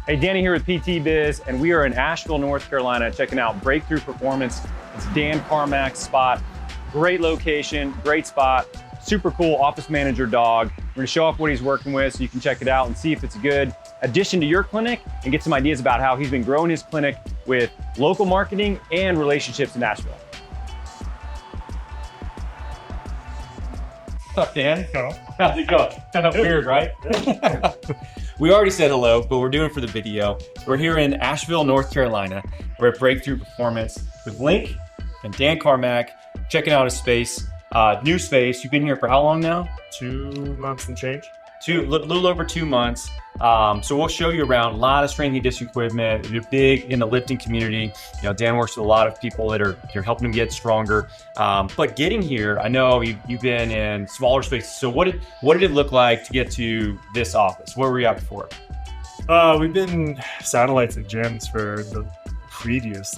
Hey, Danny here with PT Biz, and we are in Asheville, North Carolina, checking out Breakthrough Performance. It's Dan Carmack's spot. Great location, great spot, super cool office manager dog. We're gonna show off what he's working with so you can check it out and see if it's a good addition to your clinic and get some ideas about how he's been growing his clinic with local marketing and relationships in Asheville. What's up, Dan? How's it going? Kind of weird, right? We already said hello, but we're doing it for the video. We're here in Asheville, North Carolina. We're at Breakthrough Performance with Link and Dan Carmack, checking out his space, new space. You've been here for how long now? 2 months and change. Little over 2 months. So we'll show you around a lot of strength and conditioning equipment. You're big in the lifting community. You know, Dan works with a lot of people that you're helping them get stronger. But getting here, I know you've been in smaller spaces. So what did it look like to get to this office? Where were you at before? We've been satellites at gyms for the previous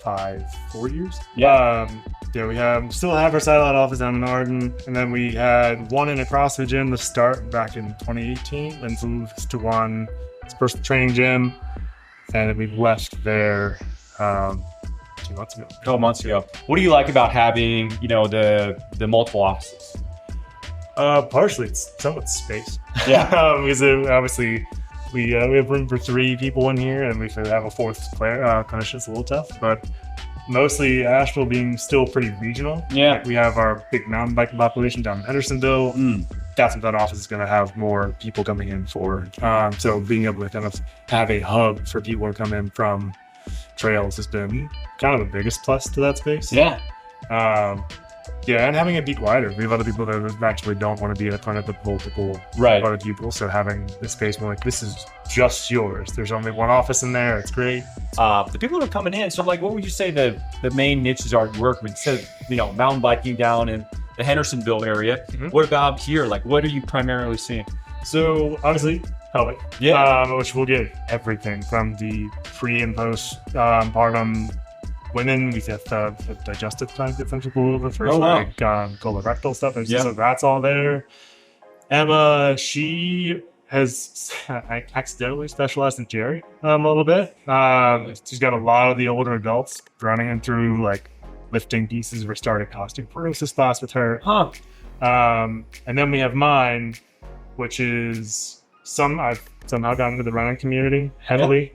4 years. Yeah, we still have our satellite office down in Arden, and then we had one in a CrossFit gym to start back in 2018, then moved to one personal training gym, and then we left there 2 months ago. A couple months ago. What do you like about having, the multiple offices? Partially, it's somewhat space. Yeah. Because obviously we have room for 3 people in here, and we have a 4th player. Clinician, it's a little tough, but mostly Asheville being still pretty regional. Yeah. We have our big mountain biking population down in Hendersonville. That's what that office is going to have more people coming in for. So being able to kind of have a hub for people to come in from trails has been kind of the biggest plus to that space. Yeah. And having it be quieter. We have other people that actually don't want to be in front of the multiple other people. So having the space more this is just yours. There's only one office in there. It's great. The people that are coming in, so what would you say the main niches are you work with? Instead of, mountain biking down in the Hendersonville area, what about here? What are you primarily seeing? So obviously, pelvic. Yeah. Which will get everything from the pre and post partum women. We get the digestive type differential the first colorectal stuff. So that's all there. Emma, she has accidentally specialized in Jerry a little bit. She's got a lot of the older adults running in through lifting pieces. We're starting osteoporosis spots with her. And then we have mine, which is I've somehow gotten into the running community heavily.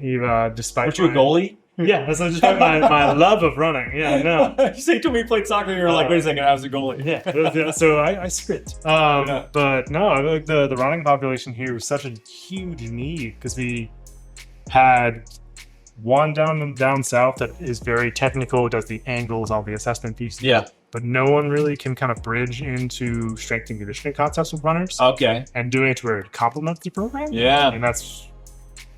Despite Were you a goalie? Yeah, that's just my love of running. Yeah, no. You say to me you played soccer, and you're like, wait a second, I was a goalie. Yeah, so I sprint. But no, the running population here was such a huge need because we had one down south that is very technical, does the angles, all the assessment pieces. Yeah. But no one really can kind of bridge into strength and conditioning concepts with runners. Okay. And doing it to where it complements the program. Yeah. And that's...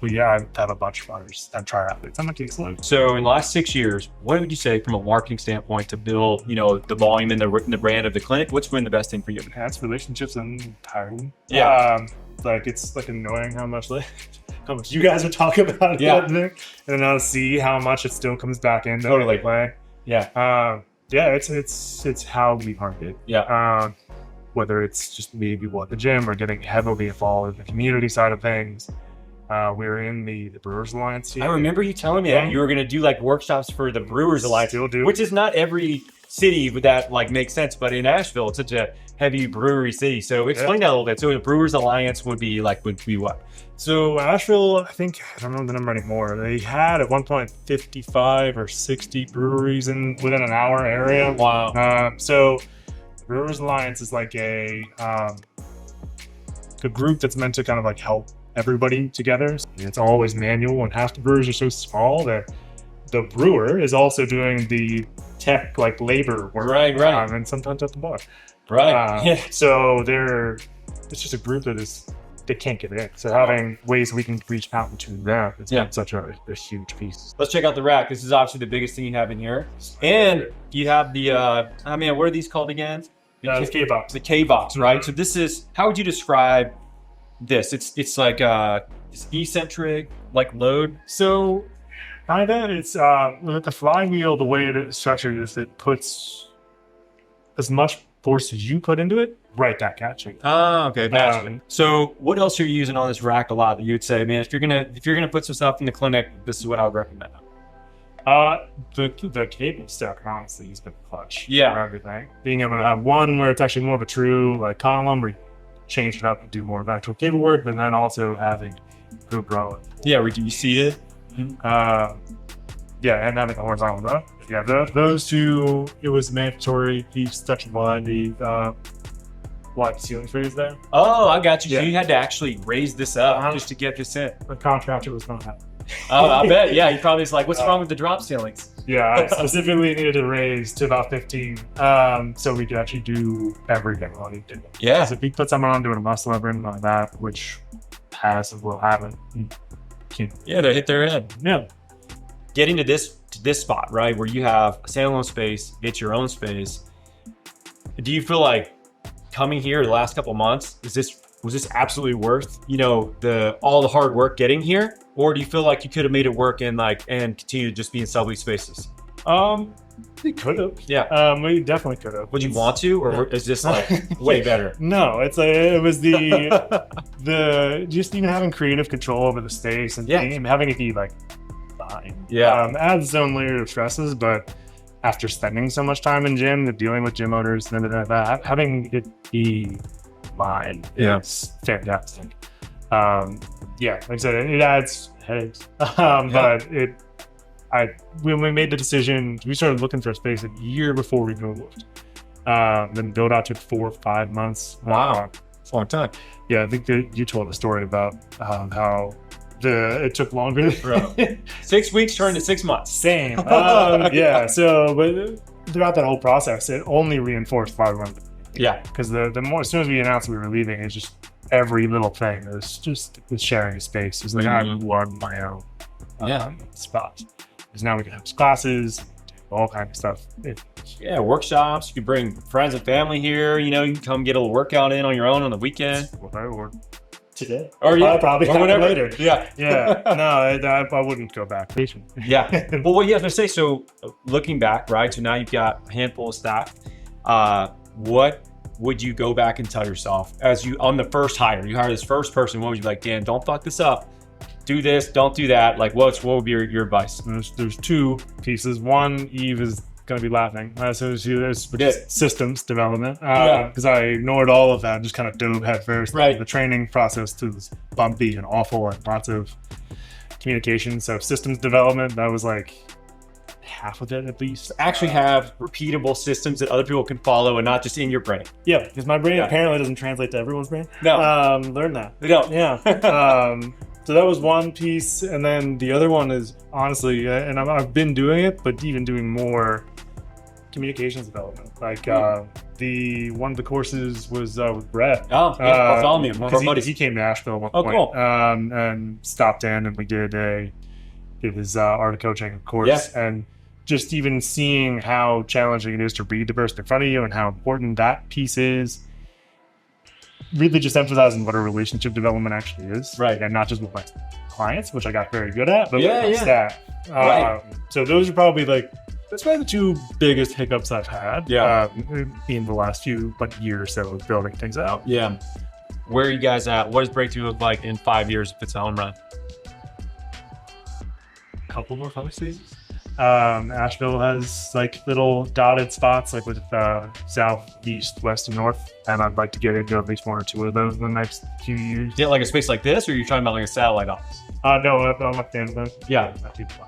I have a bunch of runners and triathletes. I'm a case load. So in the last 6 years, what would you say from a marketing standpoint to build, the volume and the brand of the clinic? What's been the best thing for you? Enhance relationships and hiring. Yeah. It's annoying how much you guys would talk about it. Yeah. And then I'll see how much it still comes back in. Totally. Play. Yeah. It's how we market. Yeah. Whether it's just maybe the gym or getting heavily involved in the community side of things. We're in the Brewers Alliance here. I remember you telling me that you were going to do workshops for the Brewers Alliance, still do. Which is not every city that makes sense, but in Asheville, it's such a heavy brewery city. So explain that a little bit. So the Brewers Alliance would be what? So Asheville, I don't know the number anymore. They had at one point 55 or 60 breweries within an hour area. Wow. So Brewers Alliance is a group that's meant to kind of help everybody together. It's always manual, and half the brewers are so small that the brewer is also doing the tech labor work. Right. And sometimes at the bar. Right. So it's just a group they can't get in. So having ways we can reach out to them is such a huge piece. Let's check out the rack. This is obviously the biggest thing you have in here. And you have the what are these called again? The K-box. The K-box, right? So this is, how would you describe this? It's it's eccentric load. So it's with the flywheel, the way it is structured is it puts as much force as you put into it, write that catching. Oh, okay. Gotcha. So what else are you using on this rack a lot that you would say, man, if you're gonna put some stuff in the clinic, this is what I would recommend? The cable stack honestly has been clutch. Yeah. For everything. Being able to have one where it's actually more of a true like column where you change it up and do more of actual cable work, but then also having group row. Yeah, where you see it. Yeah, and having a horizontal row. Yeah, those two, it was mandatory. Each section one, the block ceiling trees there. Oh, I got you. Yeah. So you had to actually raise this up just to get this in. The contractor was not happy. Oh, I bet. Yeah, he probably was like, what's wrong with the drop ceilings? Yeah, I specifically needed to raise to about 15, so we could actually do everything while he did. Yeah. So if he put someone on doing a muscle up or anything like that, which has and will happen. Yeah, they hit their head. Yeah. Getting to this spot, right, where you have a standalone space, get your own space. Do you feel like coming here the last couple of months, was this absolutely worth, all the hard work getting here? Or do you feel like you could have made it work and continue to just be in sublease spaces? We could have. Yeah. We definitely could have. Would you want to, or is this like way better? No, it was the just even having creative control over the space and having it be like fine. Yeah. Adds its own layer of stresses, but after spending so much time in gym and dealing with gym owners and everything like that, having it be mine is fantastic. Like I said, it adds headaches. But when we made the decision, we started looking for a space a year before we moved. Then build out took 4 or 5 months. Wow, it's a long time. Yeah, I think that you told a story about how it took longer. 6 weeks turned to 6 months. Same. Yeah. So, but throughout that whole process, it only reinforced why we wanted to. Yeah. Because the more, as soon as we announced we were leaving, it's just every little thing. It was sharing a space. It was like I want my own spot. Because now we can have classes, all kinds of stuff. Workshops. You can bring friends and family here. You can come get a little workout in on your own on the weekend. Or today. Or probably or whatever. Later. Yeah. Yeah. No, I wouldn't go back. Yeah. Well, what you have to say, so looking back, right? So now you've got a handful of staff. What would you go back and tell yourself as you on the first hire? You hire this first person. What would you be like, Dan, don't fuck this up. Do this, don't do that. Like, what would be your advice? There's two pieces. One, Eve is going to be laughing. So there's systems development. Because I ignored all of that and just kind of dove head first. Right. The training process was bumpy and awful and lots of communication. So systems development, that was like half of it at least. Actually have repeatable systems that other people can follow and not just in your brain. Yeah, because my brain apparently doesn't translate to everyone's brain. No. Learn that. They don't. Yeah. So that was one piece. And then the other one is honestly, and I've been doing it, but even doing more communications development. Like one of the courses was with Brett. Oh, yeah, Bartholomew, one of our buddies. He came to Asheville at one point. Cool. And stopped in and we did his art of coaching course. Yeah. And just even seeing how challenging it is to read the person in front of you and how important that piece is, really just emphasizing what a relationship development actually is. Right. And not just with my clients, which I got very good at, but with my Yeah. staff. Right. So those are probably that's probably the two biggest hiccups I've had. Yeah. In the last few year or so of building things out. Yeah. Where are you guys at? What does Breakthrough look like in 5 years if it's a home run? Couple more public spaces. Asheville has little dotted spots with south, east, west, and north, and I'd like to get into at least 1 or 2 of those in the next few years. Is it like a space like this, or are you talking about like a satellite office? No, I'm not fan of those. Yeah. Not too far.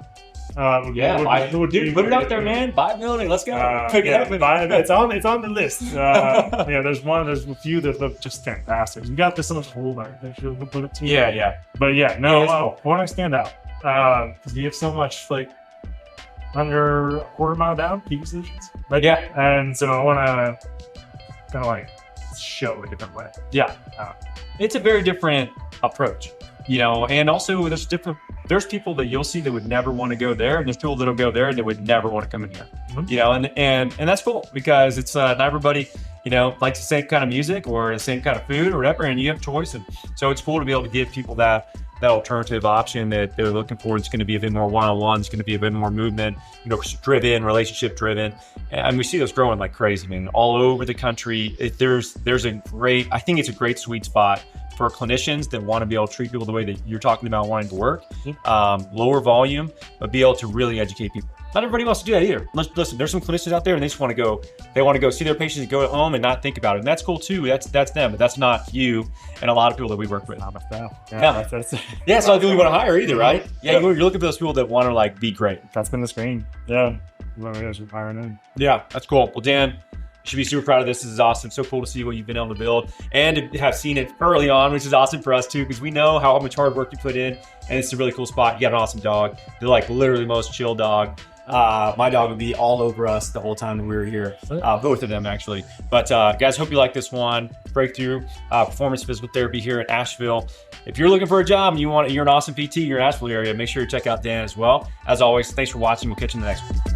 Dude, put it out there, man. Buy a building. Let's go. It's on the list. There's a few that look just fantastic. We got this on the folder. We'll put it to you. Yeah. But I want to stand out. You have so much under a quarter mile down peak positions. And so I want to kind of show a different way. Yeah. It's a very different approach, and also there's people that you'll see that would never want to go there, and there's people that'll go there and they would never want to come in here. Mm-hmm. And that's cool because it's not everybody, likes the same kind of music or the same kind of food or whatever, and you have choice. And so it's cool to be able to give people that that alternative option that they're looking for. It's going to be a bit more one-on-one. It's going to be a bit more movement, driven, relationship driven. And we see those growing like crazy, man, all over the country. I think it's a great sweet spot for clinicians that want to be able to treat people the way that you're talking about wanting to work, lower volume, but be able to really educate people. Not everybody wants to do that either. Listen, there's some clinicians out there and they just want to go see their patients and go home and not think about it. And that's cool too. That's them, but that's not you and a lot of people that we work with. Not my style. Yeah, it's not the people we want to hire either, right? Yeah, you're looking for those people that want to like be great. That's been the screen. Yeah. Hiring in. Yeah, that's cool. Well, Dan, you should be super proud of this. This is awesome. So cool to see what you've been able to build and to have seen it early on, which is awesome for us too, because we know how much hard work you put in, and it's a really cool spot. You got an awesome dog. They're like literally the most chill dog. My dog would be all over us the whole time that we were here. Both of them actually. But guys, hope you like this one. Breakthrough Performance Physical Therapy here in Asheville. If you're looking for a job and you're an awesome PT, you're in Asheville area, make sure you check out Dan as well. As always, thanks for watching. We'll catch you in the next one.